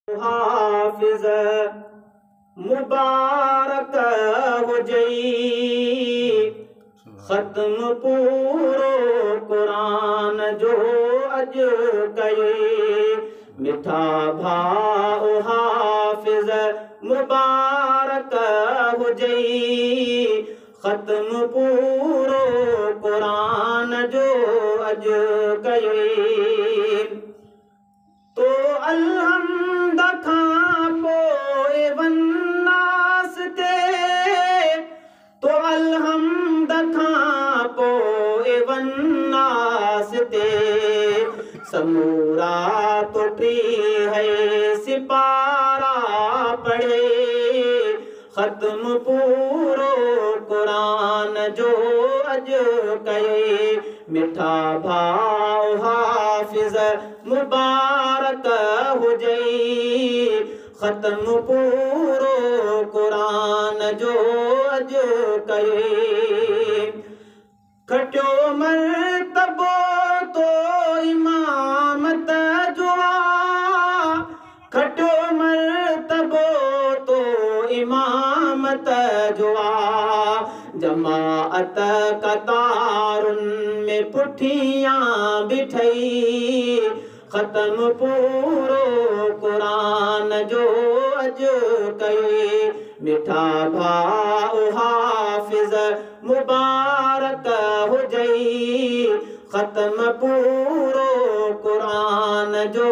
हाफिज़ मुबारक हुजई, ख़त्म पूरो क़ुरान जो अॼु कई। मिठा भाउ हाफिज़ मुबारक हुजई, ख़त्म पूरो क़ुरान जो अॼु कई। तो अलहम्द खां पोइ वन्नास ते, तो अलहम्द खां पोइ वन्नास ते, समूरा तो टीह सिपारा पढ़े, ख़त्म पूरो क़ुरान जो अॼु कई। मिठा भाउ हाफिज़ मुबारक हुजई, ख़त्म पूरो क़ुरान जो अॼु कई। खटियो मर्तबो तो इमामत जो आ, खटियो मर्तबो तो इमामत जो आ, जमाअत कतारुनि में पुठियां बिठई, ख़त्म पूरो क़ुरान जो अॼु कई। मिठा भाउ हाफिज़ मुबारक हुजई, ख़त्म पूरो क़ुरान जो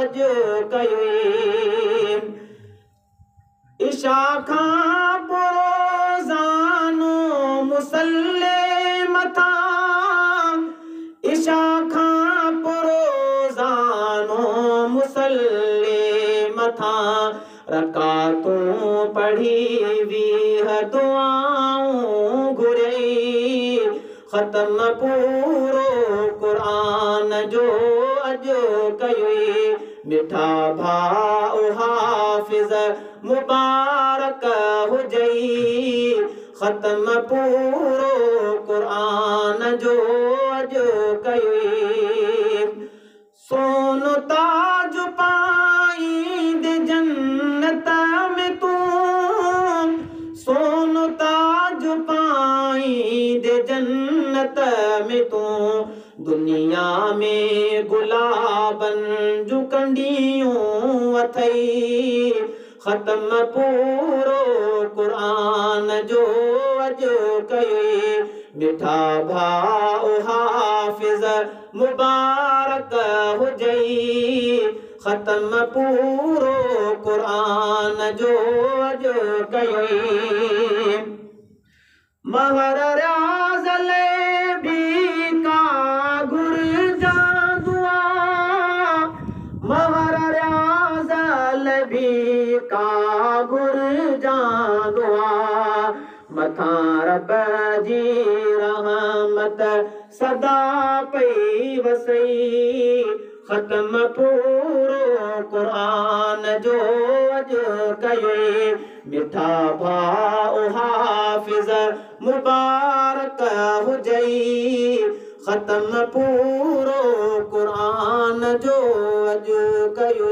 अॼु कई। इशा खां पोइ ज़ानो मुसल्ले मथां, इशा खां पोइ ज़ानो मुसल्ले मथां, रकातूं पढ़ी वीह दुआऊं घुरई, ख़त्म पूरो क़ुरान जो अॼु कई। मिठा भाउ हाफिज़ मुबारक हुजई, ख़त्म पूरो क़ुरान जो अॼु कई। सोन ताज पाईंदे जन्नत में तूं, सोन ताज पाईंदे जन्नत में तूं, दुनिया में गुलाबनि जूं कंडियूं अथई, ख़त्म पूरो क़ुरान जो अॼु कई। मिठा भाउ हाफिज़ मुबारक हुजई, ख़त्म पूरो क़ुरान जो अॼु कई। महर रियाज़ ले भी का घुरिजा दुआ, महर रियाज़ ले भी का घुरिजा दुआ, मथां रब जी रहमत सदा पई वसई, ख़त्म पूरो क़ुरान जो अॼु कई। मिठा भाउ हाफिज़ मुबारक हुजई, ख़त्म पूरो क़ुरान जो अॼु कई।